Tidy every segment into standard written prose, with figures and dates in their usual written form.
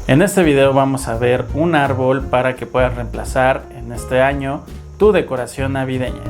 En este video vamos a ver un árbol para que puedas reemplazar en este año tu decoración navideña.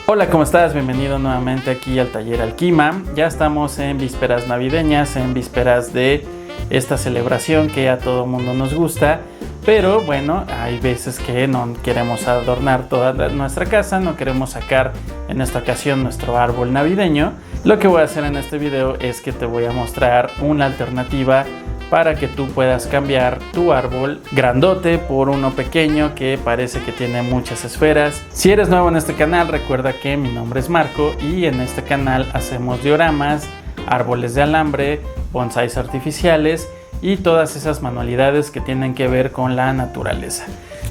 Hola, ¿cómo estás? Bienvenido nuevamente aquí al Taller Alquima. Ya estamos en vísperas navideñas, en vísperas de esta celebración que a todo mundo nos gusta. Pero bueno, hay veces que no queremos adornar toda nuestra casa, no queremos sacar en esta ocasión nuestro árbol navideño. Lo que voy a hacer en este video es que te voy a mostrar una alternativa para que tú puedas cambiar tu árbol grandote por uno pequeño que parece que tiene muchas esferas. Si eres nuevo en este canal, recuerda que mi nombre es Marco y en este canal hacemos dioramas, árboles de alambre, bonsáis artificiales y todas esas manualidades que tienen que ver con la naturaleza.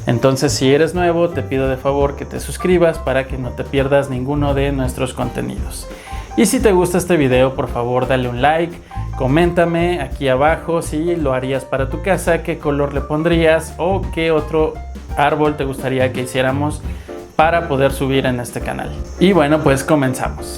Entonces, si eres nuevo, te pido de favor que te suscribas para que no te pierdas ninguno de nuestros contenidos. Y si te gusta este video, por favor dale un like, coméntame aquí abajo si lo harías para tu casa, qué color le pondrías o qué otro árbol te gustaría que hiciéramos para poder subir en este canal. Y bueno, pues comenzamos.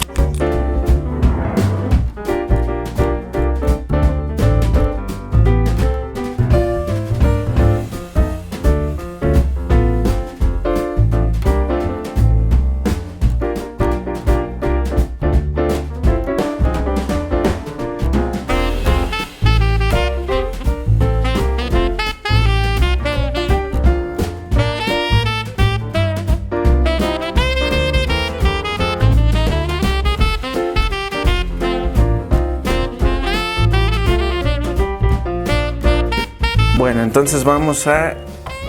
Bueno, entonces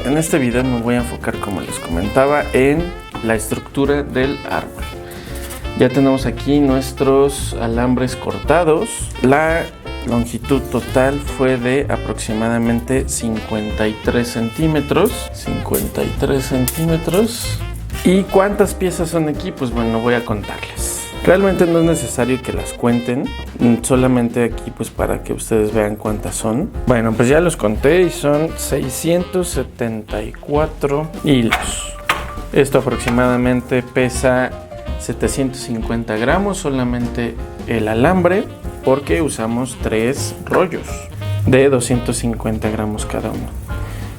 en este video me voy a enfocar, como les comentaba, en la estructura del árbol. Ya tenemos aquí nuestros alambres cortados. La longitud total fue de aproximadamente 53 centímetros. 53 centímetros. ¿Y cuántas piezas son aquí? Pues bueno, voy a contarles. Realmente no es necesario que las cuenten, solamente aquí pues para que ustedes vean cuántas son. Bueno, pues ya los conté y son 674 hilos. Esto aproximadamente pesa 750 gramos, solamente el alambre, porque usamos 3 rollos de 250 gramos cada uno.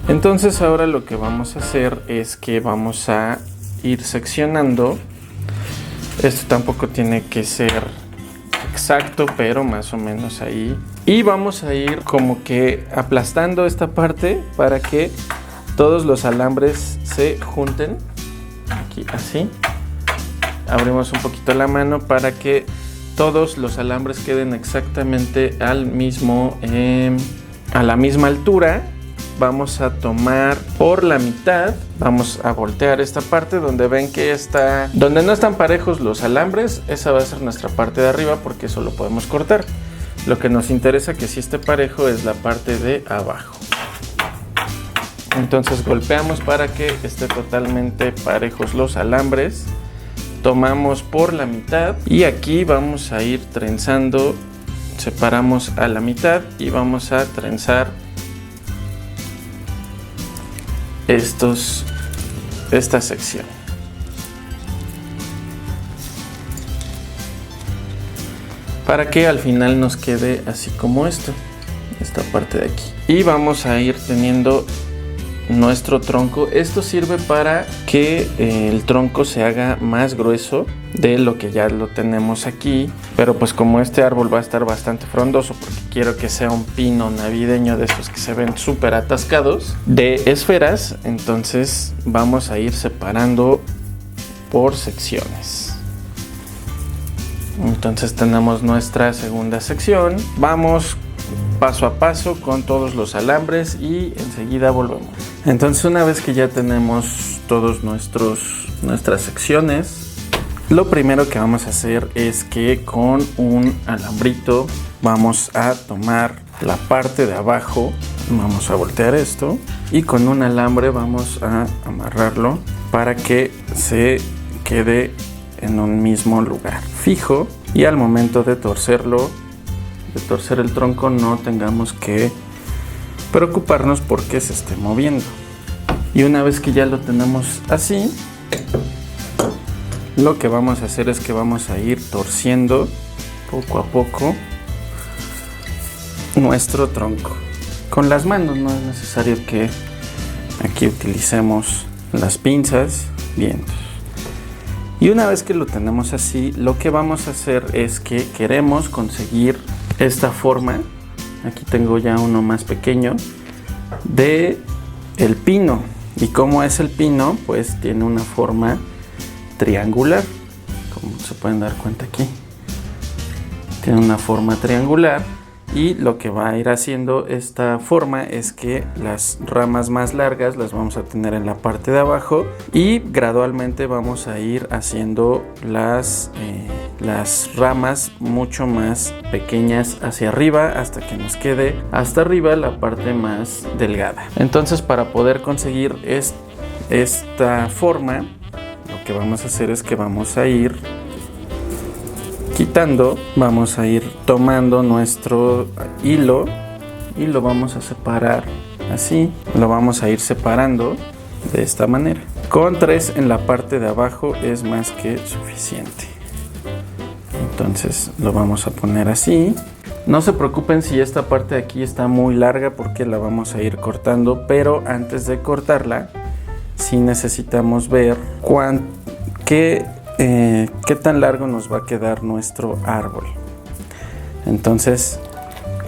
Entonces ahora lo que vamos a hacer es que vamos a ir seccionando. Esto tampoco tiene que ser exacto, pero más o menos ahí. Y vamos a ir como que aplastando esta parte para que todos los alambres se junten. Aquí así. Abrimos un poquito la mano para que todos los alambres queden exactamente a la misma altura. Vamos a tomar por la mitad, vamos a voltear esta parte donde ven que donde no están parejos los alambres, esa va a ser nuestra parte de arriba porque eso lo podemos cortar. Lo que nos interesa que sí esté parejo es la parte de abajo. Entonces golpeamos para que esté totalmente parejos los alambres. Tomamos por la mitad y aquí vamos a ir trenzando, separamos a la mitad y vamos a trenzar esta sección. Para que al final nos quede así como esta parte de aquí. Y vamos a ir teniendo nuestro tronco. Esto sirve para que el tronco se haga más grueso de lo que ya lo tenemos aquí, pero pues como este árbol va a estar bastante frondoso porque quiero que sea un pino navideño de esos que se ven súper atascados de esferas, entonces vamos a ir separando por secciones. Entonces tenemos nuestra segunda sección, vamos paso a paso con todos los alambres y enseguida volvemos. Entonces, una vez que ya tenemos todos nuestras secciones, lo primero que vamos a hacer es que con un alambrito vamos a tomar la parte de abajo, vamos a voltear esto y con un alambre vamos a amarrarlo para que se quede en un mismo lugar fijo y al momento de torcerlo, de torcer el tronco, no tengamos que preocuparnos porque se esté moviendo. Y una vez que ya lo tenemos así, lo que vamos a hacer es que vamos a ir torciendo poco a poco nuestro tronco. Con las manos, no es necesario que aquí utilicemos las pinzas. Bien. Y una vez que lo tenemos así, lo que vamos a hacer es que queremos conseguir esta forma. Aquí tengo ya uno más pequeño de el pino. Y como es el pino, pues tiene una forma triangular, como se pueden dar cuenta aquí. Tiene una forma triangular. Y lo que va a ir haciendo esta forma es que las ramas más largas las vamos a tener en la parte de abajo y gradualmente vamos a ir haciendo las ramas mucho más pequeñas hacia arriba hasta que nos quede hasta arriba la parte más delgada. Entonces, para poder conseguir esta forma, lo que vamos a hacer es que vamos a ir quitando, vamos a ir tomando nuestro hilo y lo vamos a separar así, lo vamos a ir separando de esta manera. Con 3 en la parte de abajo es más que suficiente. Entonces lo vamos a poner así. No se preocupen si esta parte de aquí está muy larga porque la vamos a ir cortando, pero antes de cortarla sí necesitamos ver qué tan largo nos va a quedar nuestro árbol. Entonces,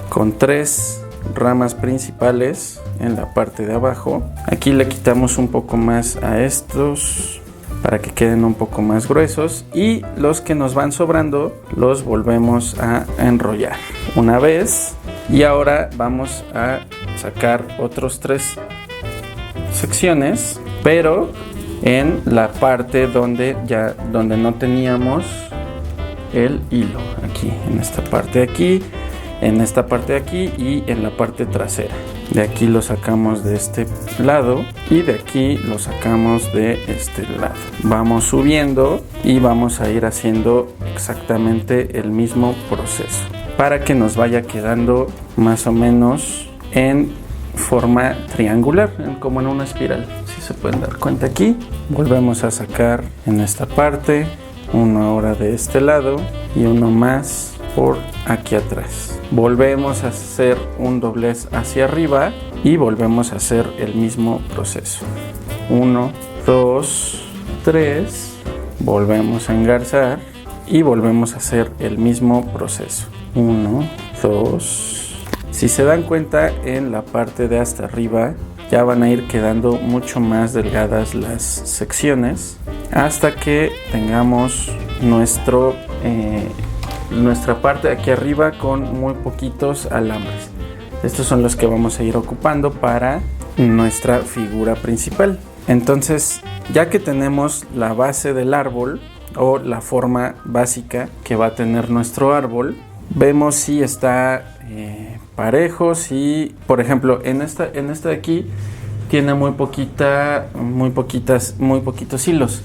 con 3 ramas principales en la parte de abajo, aquí le quitamos un poco más a estos para que queden un poco más gruesos, y los que nos van sobrando los volvemos a enrollar una vez. Y ahora vamos a sacar otros 3 secciones, pero en la parte donde no teníamos el hilo, aquí, en esta parte de aquí, en esta parte de aquí y en la parte trasera. De aquí lo sacamos de este lado y de aquí lo sacamos de este lado. Vamos subiendo y vamos a ir haciendo exactamente el mismo proceso para que nos vaya quedando más o menos en forma triangular, como en una espiral. Si se pueden dar cuenta aquí, volvemos a sacar en esta parte, uno ahora de este lado y uno más por aquí atrás. Volvemos a hacer un doblez hacia arriba y volvemos a hacer el mismo proceso. 1, 2, 3, volvemos a engarzar y volvemos a hacer el mismo proceso. 1, 2. Si se dan cuenta, en la parte de hasta arriba ya van a ir quedando mucho más delgadas las secciones hasta que tengamos nuestra parte aquí arriba con muy poquitos alambres. Estos son los que vamos a ir ocupando para nuestra figura principal. Entonces, ya que tenemos la base del árbol o la forma básica que va a tener nuestro árbol, vemos si está parejo. Si, por ejemplo, en esta de aquí tiene muy poquitos hilos.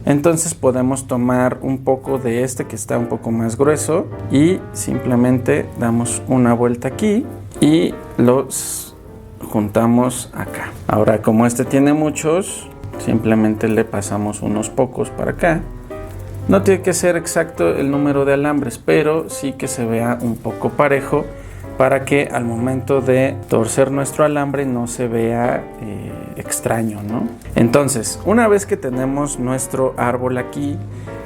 Entonces podemos tomar un poco de este que está un poco más grueso y simplemente damos una vuelta aquí y los juntamos acá. Ahora, como este tiene muchos, simplemente le pasamos unos pocos para acá. No tiene que ser exacto el número de alambres, pero sí que se vea un poco parejo para que al momento de torcer nuestro alambre no se vea extraño, ¿no? Entonces, una vez que tenemos nuestro árbol aquí,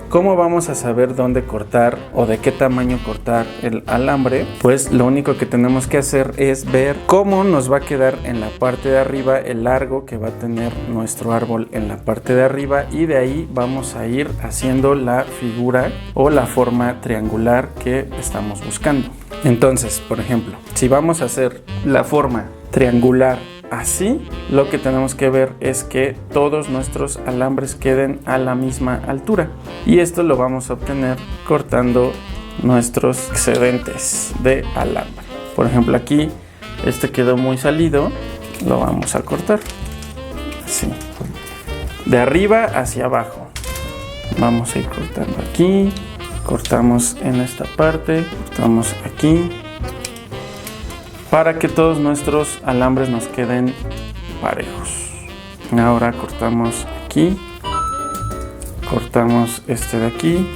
¿cómo vamos a saber dónde cortar o de qué tamaño cortar el alambre? Pues lo único que tenemos que hacer es ver cómo nos va a quedar en la parte de arriba el largo que va a tener nuestro árbol en la parte de arriba, y de ahí vamos a ir haciendo la figura o la forma triangular que estamos buscando. Entonces, por ejemplo, si vamos a hacer la forma triangular así, lo que tenemos que ver es que todos nuestros alambres queden a la misma altura, y esto lo vamos a obtener cortando nuestros excedentes de alambre. Por ejemplo, aquí este quedó muy salido, lo vamos a cortar así, de arriba hacia abajo. Vamos a ir cortando aquí, cortamos en esta parte, cortamos aquí, para que todos nuestros alambres nos queden parejos. Ahora cortamos aquí, cortamos este de aquí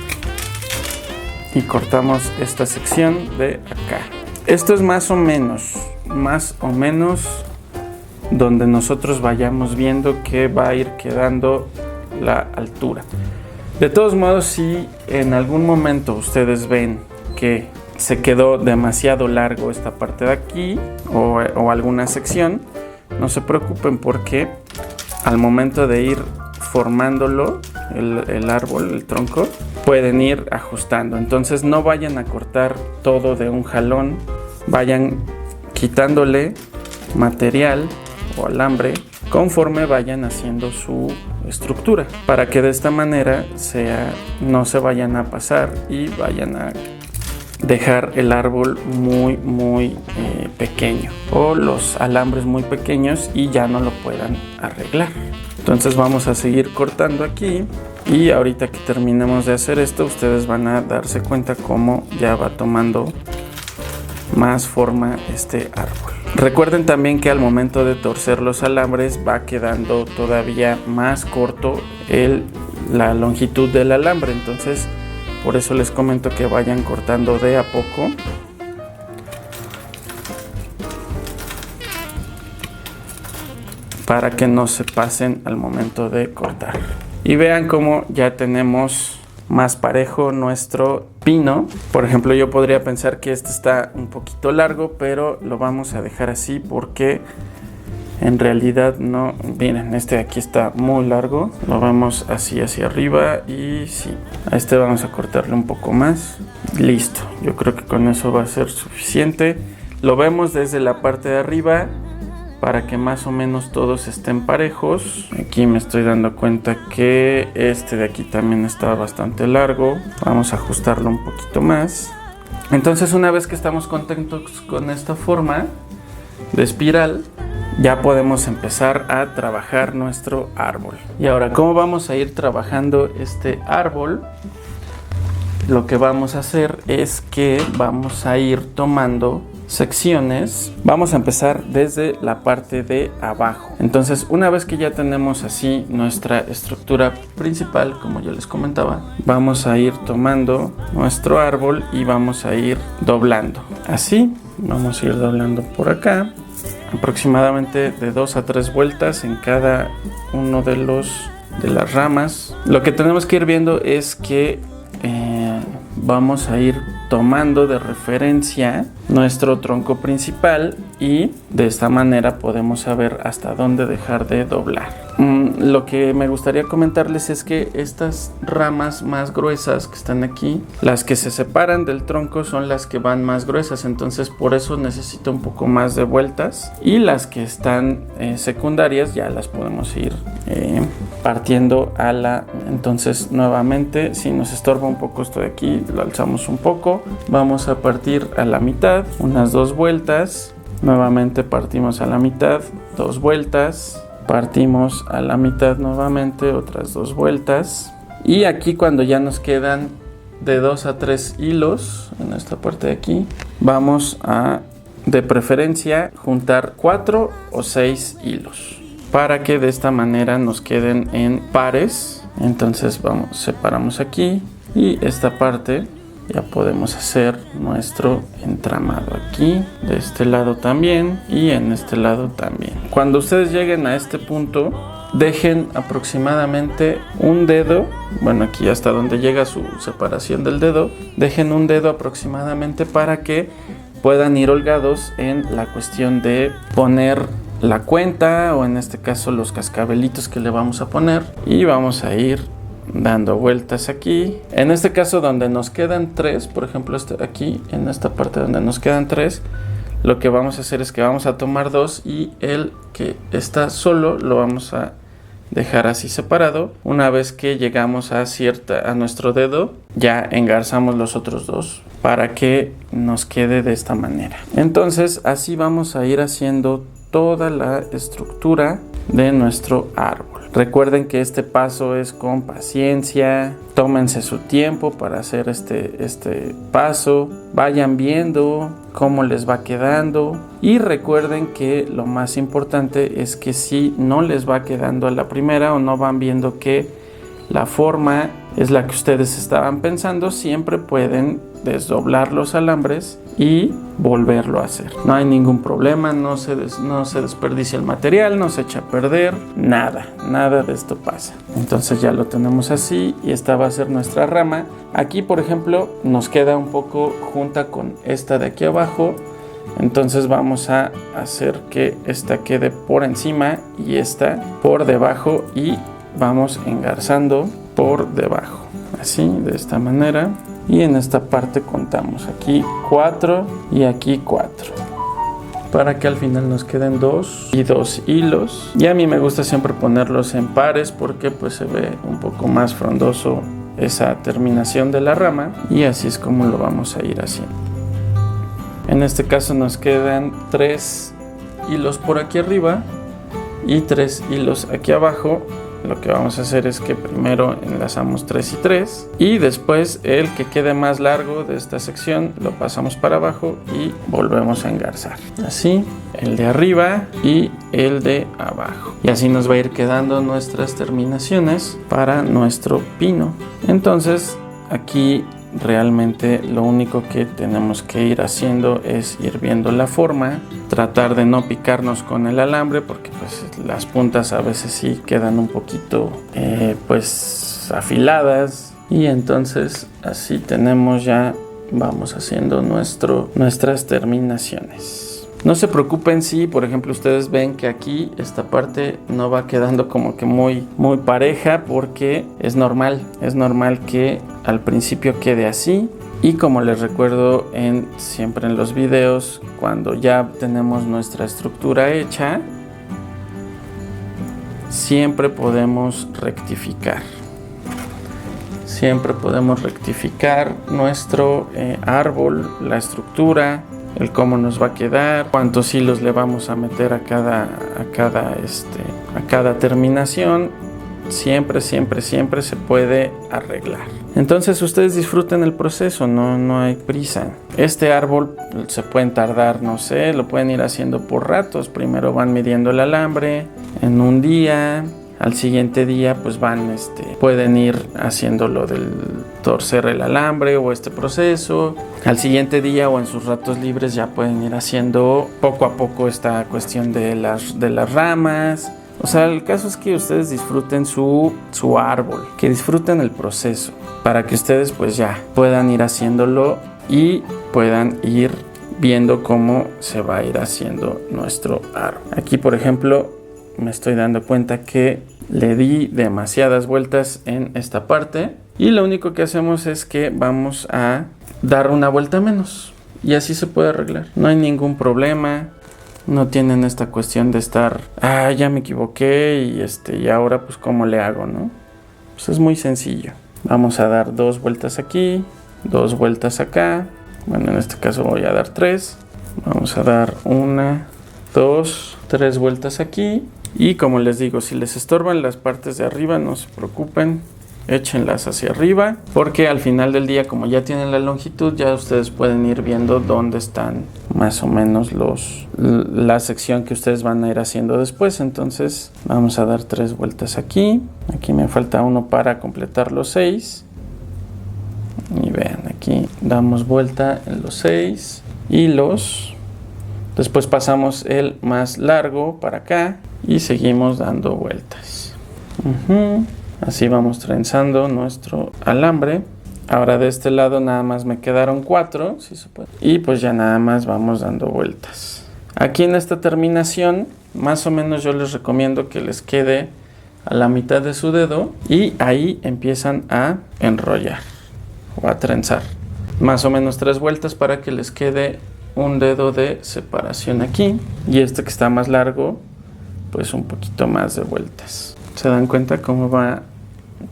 y cortamos esta sección de acá. Esto es más o menos donde nosotros vayamos viendo que va a ir quedando la altura. De todos modos, si en algún momento ustedes ven que se quedó demasiado largo esta parte de aquí o alguna sección, no se preocupen, porque al momento de ir formándolo, el árbol, el tronco, pueden ir ajustando. Entonces no vayan a cortar todo de un jalón, vayan quitándole material o alambre conforme vayan haciendo su estructura, para que de esta manera no se vayan a pasar y vayan a dejar el árbol muy pequeño, o los alambres muy pequeños y ya no lo puedan arreglar. Entonces vamos a seguir cortando aquí, y ahorita que terminemos de hacer esto, ustedes van a darse cuenta cómo ya va tomando más forma este árbol. Recuerden también que al momento de torcer los alambres va quedando todavía más corto la longitud del alambre. Entonces por eso les comento que vayan cortando de a poco. Para que no se pasen al momento de cortar. Y vean cómo ya tenemos más parejo nuestro pino. Por ejemplo, yo podría pensar que este está un poquito largo, pero lo vamos a dejar así porque en realidad no. Miren, este de aquí está muy largo, lo vemos así hacia arriba, y sí, a este vamos a cortarle un poco más. Listo, yo creo que con eso va a ser suficiente. Lo vemos desde la parte de arriba para que más o menos todos estén parejos. Aquí me estoy dando cuenta que este de aquí también está bastante largo. Vamos a ajustarlo un poquito más. Entonces, una vez que estamos contentos con esta forma de espiral, ya podemos empezar a trabajar nuestro árbol. Y ahora, ¿cómo vamos a ir trabajando este árbol? Lo que vamos a hacer es que vamos a ir tomando secciones. Vamos a empezar desde la parte de abajo. Entonces, una vez que ya tenemos así nuestra estructura principal, como yo les comentaba, vamos a ir tomando nuestro árbol y vamos a ir doblando. Así, vamos a ir doblando por acá, aproximadamente de 2 a 3 vueltas en cada uno de las ramas. Lo que tenemos que ir viendo es que vamos a ir tomando de referencia nuestro tronco principal, y de esta manera podemos saber hasta dónde dejar de doblar. Lo que me gustaría comentarles es que estas ramas más gruesas que están aquí, las que se separan del tronco, son las que van más gruesas, entonces por eso necesito un poco más de vueltas, y las que están secundarias ya las podemos ir partiendo a la. Entonces, nuevamente, si nos estorba un poco esto de aquí, lo alzamos un poco, vamos a partir a la mitad, unas 2 vueltas, nuevamente partimos a la mitad, 2 vueltas, partimos a la mitad nuevamente, otras 2 vueltas, y aquí cuando ya nos quedan de 2 a 3 hilos en esta parte de aquí, vamos a, de preferencia, juntar 4 o 6 hilos para que de esta manera nos queden en pares. Entonces separamos aquí, y esta parte ya podemos hacer nuestro entramado aquí, de este lado también, y en este lado también. Cuando ustedes lleguen a este punto, dejen aproximadamente un dedo, bueno, aquí hasta donde llega su separación del dedo, dejen un dedo aproximadamente para que puedan ir holgados en la cuestión de poner la cuenta, o en este caso los cascabelitos que le vamos a poner, y vamos a ir dando vueltas aquí. En este caso, donde nos quedan 3, por ejemplo aquí en esta parte donde nos quedan 3, lo que vamos a hacer es que vamos a tomar 2, y el que está solo lo vamos a dejar así separado. Una vez que llegamos a nuestro dedo, ya engarzamos los otros 2 para que nos quede de esta manera. Entonces así vamos a ir haciendo toda la estructura de nuestro árbol. Recuerden que este paso es con paciencia, tómense su tiempo para hacer este paso, vayan viendo cómo les va quedando y recuerden que lo más importante es que si no les va quedando a la primera o no van viendo que la forma es la que ustedes estaban pensando, siempre pueden desdoblar los alambres y volverlo a hacer. No hay ningún problema, no se desperdicia el material, no se echa a perder, nada de esto pasa. Entonces ya lo tenemos así y esta va a ser nuestra rama. Aquí, por ejemplo, nos queda un poco junta con esta de aquí abajo, entonces vamos a hacer que esta quede por encima y esta por debajo y vamos engarzando por debajo, así, de esta manera. Y en esta parte contamos aquí 4 y aquí 4 para que al final nos queden 2 y 2 hilos. Y a mí me gusta siempre ponerlos en pares porque pues se ve un poco más frondoso esa terminación de la rama y así es como lo vamos a ir haciendo. En este caso nos quedan 3 hilos por aquí arriba y 3 hilos aquí abajo. Lo que vamos a hacer es que primero enlazamos 3 y 3 y después el que quede más largo de esta sección lo pasamos para abajo y volvemos a engarzar. Así, el de arriba y el de abajo. Y así nos va a ir quedando nuestras terminaciones para nuestro pino. Entonces, aquí realmente lo único que tenemos que ir haciendo es ir viendo la forma, tratar de no picarnos con el alambre porque pues las puntas a veces sí quedan un poquito pues afiladas y entonces así tenemos ya, vamos haciendo nuestras terminaciones. No se preocupen si, por ejemplo, ustedes ven que aquí esta parte no va quedando como que muy pareja porque es normal que al principio quede así. Y como les recuerdo siempre en los videos, cuando ya tenemos nuestra estructura hecha, siempre podemos rectificar. Siempre podemos rectificar nuestro árbol, la estructura, el cómo nos va a quedar, cuántos hilos le vamos a meter a cada terminación. Siempre se puede arreglar. Entonces ustedes disfruten el proceso, no hay prisa. Este árbol se pueden tardar, no sé, lo pueden ir haciendo por ratos. Primero van midiendo el alambre en un día. Al siguiente día pues pueden ir haciendo lo del torcer el alambre o este proceso. Al siguiente día o en sus ratos libres ya pueden ir haciendo poco a poco esta cuestión de las ramas. O sea, el caso es que ustedes disfruten su árbol, que disfruten el proceso, para que ustedes pues ya puedan ir haciéndolo y puedan ir viendo cómo se va a ir haciendo nuestro árbol. Aquí, por ejemplo, me estoy dando cuenta que le di demasiadas vueltas en esta parte y lo único que hacemos es que vamos a dar una vuelta menos y así se puede arreglar. No hay ningún problema. No tienen esta cuestión de estar, ya me equivoqué y ahora pues cómo le hago, ¿no? Pues es muy sencillo. Vamos a dar 2 vueltas aquí, 2 vueltas acá. Bueno, en este caso voy a dar 3. Vamos a dar 1, 2, 3 vueltas aquí. Y como les digo, si les estorban las partes de arriba, no se preocupen. Échenlas hacia arriba, porque al final del día, como ya tienen la longitud, ya ustedes pueden ir viendo dónde están más o menos la sección que ustedes van a ir haciendo después. Entonces vamos a dar 3 vueltas aquí. Aquí me falta 1 para completar los 6. Y vean, aquí damos vuelta en los 6 hilos. Después pasamos el más largo para acá y seguimos dando vueltas. Así vamos trenzando nuestro alambre. Ahora de este lado nada más me quedaron 4, si se puede. Y pues ya nada más vamos dando vueltas. Aquí en esta terminación, más o menos yo les recomiendo que les quede a la mitad de su dedo. Y ahí empiezan a enrollar o a trenzar. Más o menos 3 vueltas para que les quede un dedo de separación aquí. Y este que está más largo, pues un poquito más de vueltas. ¿Se dan cuenta cómo va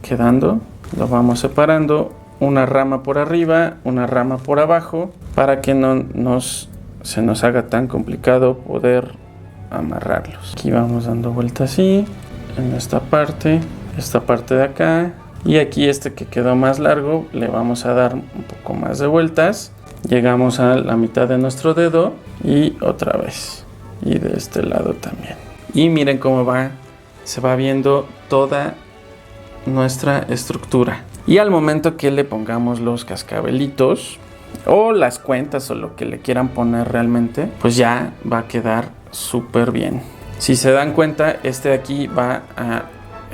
quedando? Lo vamos separando, una rama por arriba, una rama por abajo, para que no se nos haga tan complicado poder amarrarlos. Aquí vamos dando vueltas así, en esta parte de acá, y aquí este que quedó más largo le vamos a dar un poco más de vueltas. Llegamos a la mitad de nuestro dedo y otra vez, y de este lado también. Y miren cómo se va viendo toda nuestra estructura. Y al momento que le pongamos los cascabelitos o las cuentas o lo que le quieran poner realmente, pues ya va a quedar súper bien. Si se dan cuenta, este de aquí va a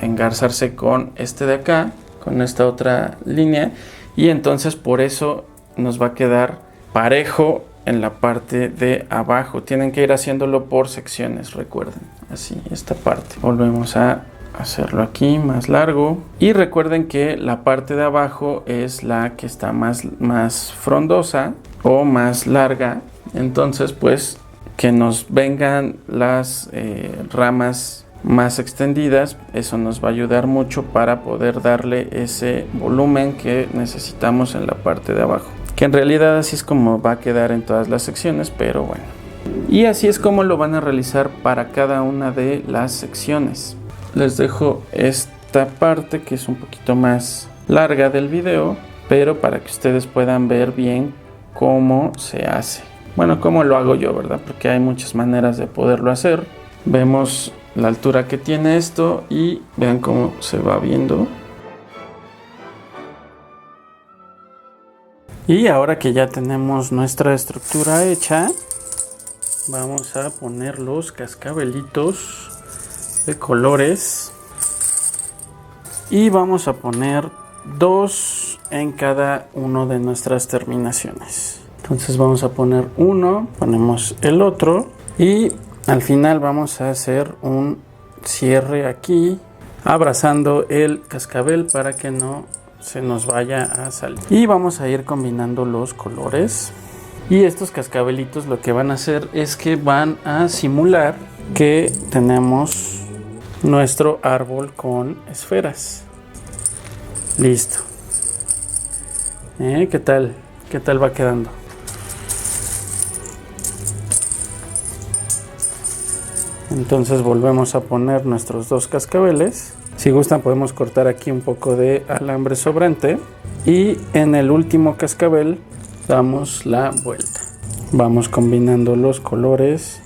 engarzarse con este de acá, con esta otra línea, y entonces por eso nos va a quedar parejo en la parte de abajo. Tienen que ir haciéndolo por secciones, recuerden, así, esta parte. Volvemos a hacerlo aquí más largo, y recuerden que la parte de abajo es la que está más frondosa o más larga. Entonces pues que nos vengan las ramas más extendidas, eso nos va a ayudar mucho para poder darle ese volumen que necesitamos en la parte de abajo, que en realidad así es como va a quedar en todas las secciones, pero bueno. Y así es como lo van a realizar para cada una de las secciones. Les dejo esta parte que es un poquito más larga del video, pero para que ustedes puedan ver bien cómo se hace. Bueno, cómo lo hago yo, ¿verdad? Porque hay muchas maneras de poderlo hacer. Vemos la altura que tiene esto y vean cómo se va viendo. Y ahora que ya tenemos nuestra estructura hecha, vamos a poner los cascabelitos de colores y vamos a poner 2 en cada una de nuestras terminaciones. Entonces vamos a poner uno, ponemos el otro y al final vamos a hacer un cierre aquí abrazando el cascabel para que no se nos vaya a salir, y vamos a ir combinando los colores. Y estos cascabelitos lo que van a hacer es que van a simular que tenemos nuestro árbol con esferas. Listo. ¿Qué tal? ¿Qué tal va quedando? Entonces volvemos a poner nuestros 2 cascabeles. Si gustan podemos cortar aquí un poco de alambre sobrante y en el último cascabel damos la vuelta. Vamos combinando los colores.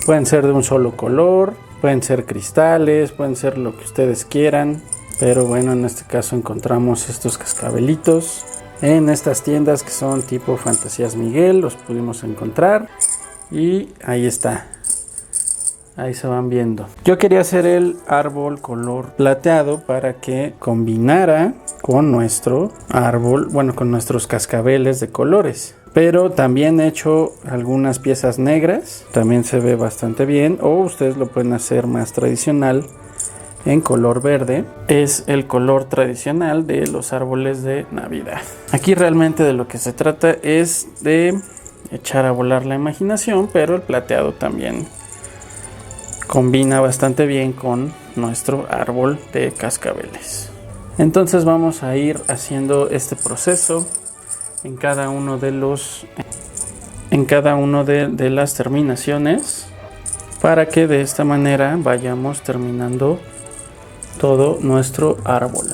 Pueden ser de un solo color, pueden ser cristales, pueden ser lo que ustedes quieran, pero bueno, en este caso encontramos estos cascabelitos en estas tiendas que son tipo Fantasías Miguel, los pudimos encontrar y ahí está. Ahí se van viendo. Yo quería hacer el árbol color plateado para que combinara con nuestro árbol, bueno, con nuestros cascabeles de colores. Pero también he hecho algunas piezas negras, también se ve bastante bien, o ustedes lo pueden hacer más tradicional en color verde. Es el color tradicional de los árboles de Navidad. Aquí realmente de lo que se trata es de echar a volar la imaginación, pero el plateado también combina bastante bien con nuestro árbol de cascabeles. Entonces vamos a ir haciendo este proceso en cada uno de las terminaciones para que de esta manera vayamos terminando todo nuestro árbol.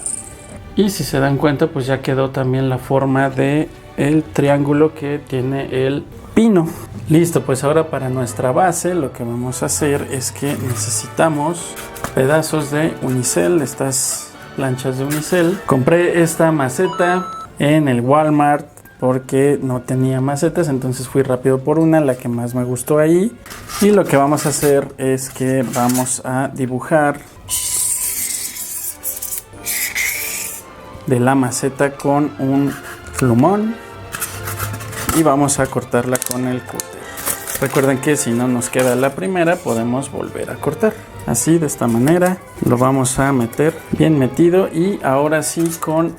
Y si se dan cuenta, pues ya quedó también la forma de el triángulo que tiene el pino. Listo, pues ahora para nuestra base lo que vamos a hacer es que necesitamos pedazos de unicel, estas planchas de unicel. Compré esta maceta en el Walmart porque no tenía macetas, entonces fui rápido por una, la que más me gustó ahí. Y lo que vamos a hacer es que vamos a dibujar de la maceta con un plumón y vamos a cortarla con el cúter. Recuerden que si no nos queda la primera podemos volver a cortar. Así, de esta manera lo vamos a meter bien metido, y ahora sí con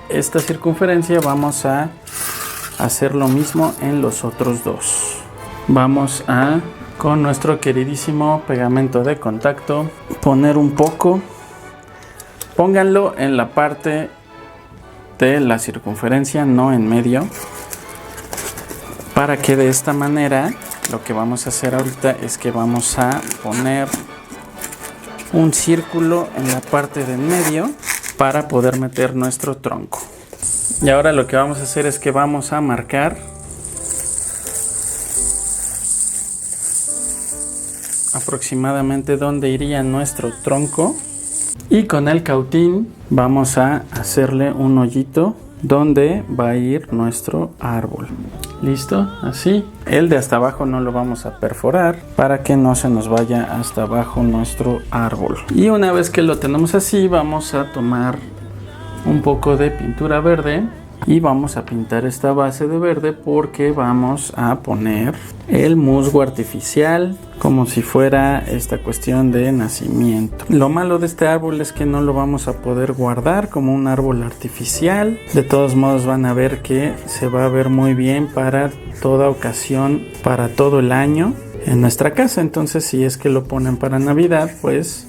esta circunferencia vamos a hacer lo mismo en los otros dos. Vamos a, con nuestro queridísimo pegamento de contacto, poner un poco. Pónganlo en la parte de la circunferencia, no en medio, para que de esta manera lo que vamos a hacer ahorita es que vamos a poner un círculo en la parte de en medio para poder meter nuestro tronco. Y ahora lo que vamos a hacer es que vamos a marcar aproximadamente dónde iría nuestro tronco, y con el cautín vamos a hacerle un hoyito donde va a ir nuestro árbol. Listo, así. El de hasta abajo no lo vamos a perforar para que no se nos vaya hasta abajo nuestro árbol. Y una vez que lo tenemos así, vamos a tomar un poco de pintura verde y vamos a pintar esta base de verde porque vamos a poner el musgo artificial como si fuera esta cuestión de nacimiento. Lo malo de este árbol es que no lo vamos a poder guardar como un árbol artificial. De todos modos van a ver que se va a ver muy bien para toda ocasión, para todo el año en nuestra casa. Entonces si es que lo ponen para Navidad, pues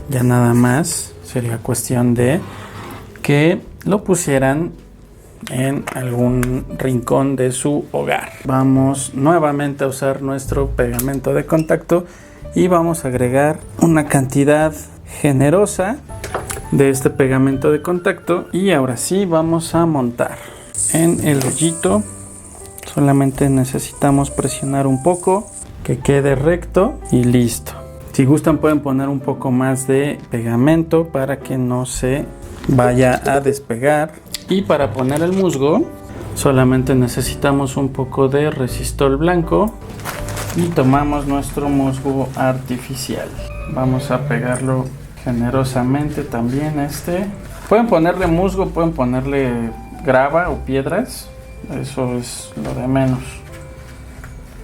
ya nada más sería cuestión de que lo pusieran en algún rincón de su hogar. Vamos nuevamente a usar nuestro pegamento de contacto y vamos a agregar una cantidad generosa de este pegamento de contacto, y ahora sí vamos a montar en el hoyito. Solamente necesitamos presionar un poco, que quede recto y listo. Si gustan pueden poner un poco más de pegamento para que no se vaya a despegar. Y para poner el musgo solamente necesitamos un poco de resistol blanco y tomamos nuestro musgo artificial. Vamos a pegarlo generosamente también. Pueden ponerle musgo, pueden ponerle grava o piedras, eso es lo de menos.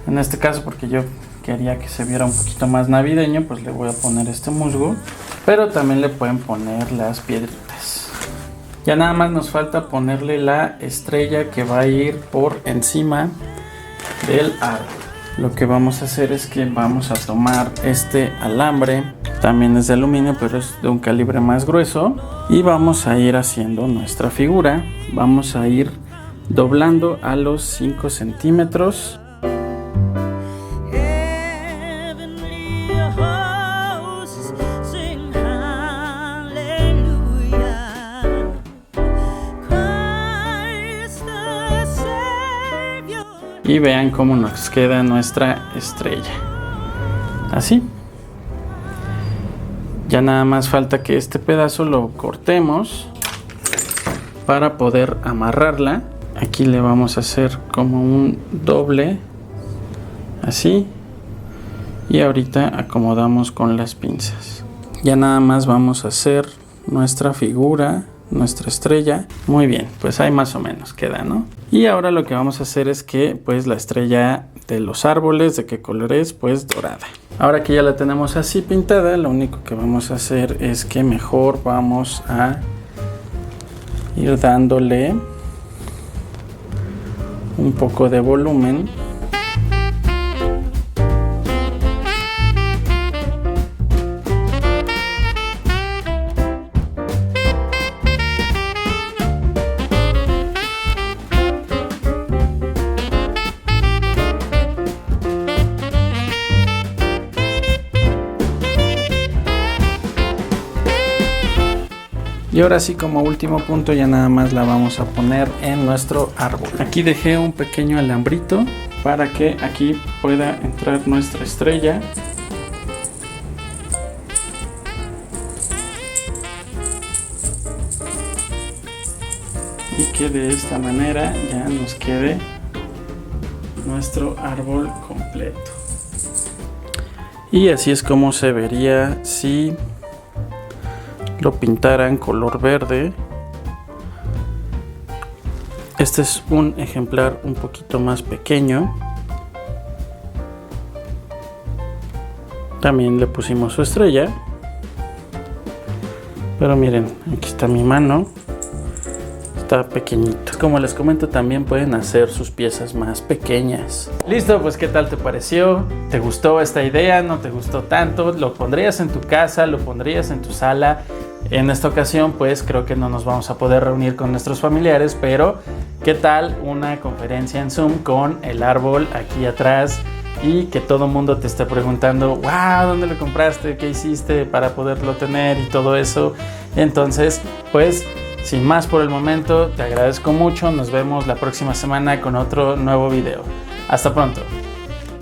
En este caso, porque yo quería que se viera un poquito más navideño, pues le voy a poner este musgo, pero también le pueden poner las piedritas. Ya nada más nos falta ponerle la estrella que va a ir por encima del árbol. Lo que vamos a hacer es que vamos a tomar este alambre, también es de aluminio pero es de un calibre más grueso, y vamos a ir haciendo nuestra figura. Vamos a ir doblando a los 5 centímetros. Y vean cómo nos queda nuestra estrella. Así. Ya nada más falta que este pedazo lo cortemos para poder amarrarla. Aquí le vamos a hacer como un doble. Así. Y ahorita acomodamos con las pinzas. Ya nada más vamos a hacer nuestra figura, nuestra estrella. Muy bien, pues ahí más o menos queda, ¿no? Y ahora lo que vamos a hacer es que pues la estrella de los árboles, ¿de qué color es? Pues dorada. Ahora que ya la tenemos así pintada, lo único que vamos a hacer es que mejor vamos a ir dándole un poco de volumen. Y ahora sí, como último punto, ya nada más la vamos a poner en nuestro árbol. Aquí dejé un pequeño alambrito para que aquí pueda entrar nuestra estrella. Y que de esta manera ya nos quede nuestro árbol completo. Y así es como se vería si lo pintaran color verde. Este es un ejemplar un poquito más pequeño. También le pusimos su estrella. Pero miren, aquí está mi mano. Está pequeñito. Como les comento, también pueden hacer sus piezas más pequeñas. Listo, pues ¿qué tal te pareció? ¿Te gustó esta idea? ¿No te gustó tanto? ¿Lo pondrías en tu casa? ¿Lo pondrías en tu sala? En esta ocasión pues creo que no nos vamos a poder reunir con nuestros familiares, pero ¿qué tal una conferencia en Zoom con el árbol aquí atrás y que todo mundo te esté preguntando, wow, ¿dónde lo compraste? ¿Qué hiciste para poderlo tener? Y todo eso. Entonces, pues, sin más por el momento, te agradezco mucho. Nos vemos la próxima semana con otro nuevo video. Hasta pronto.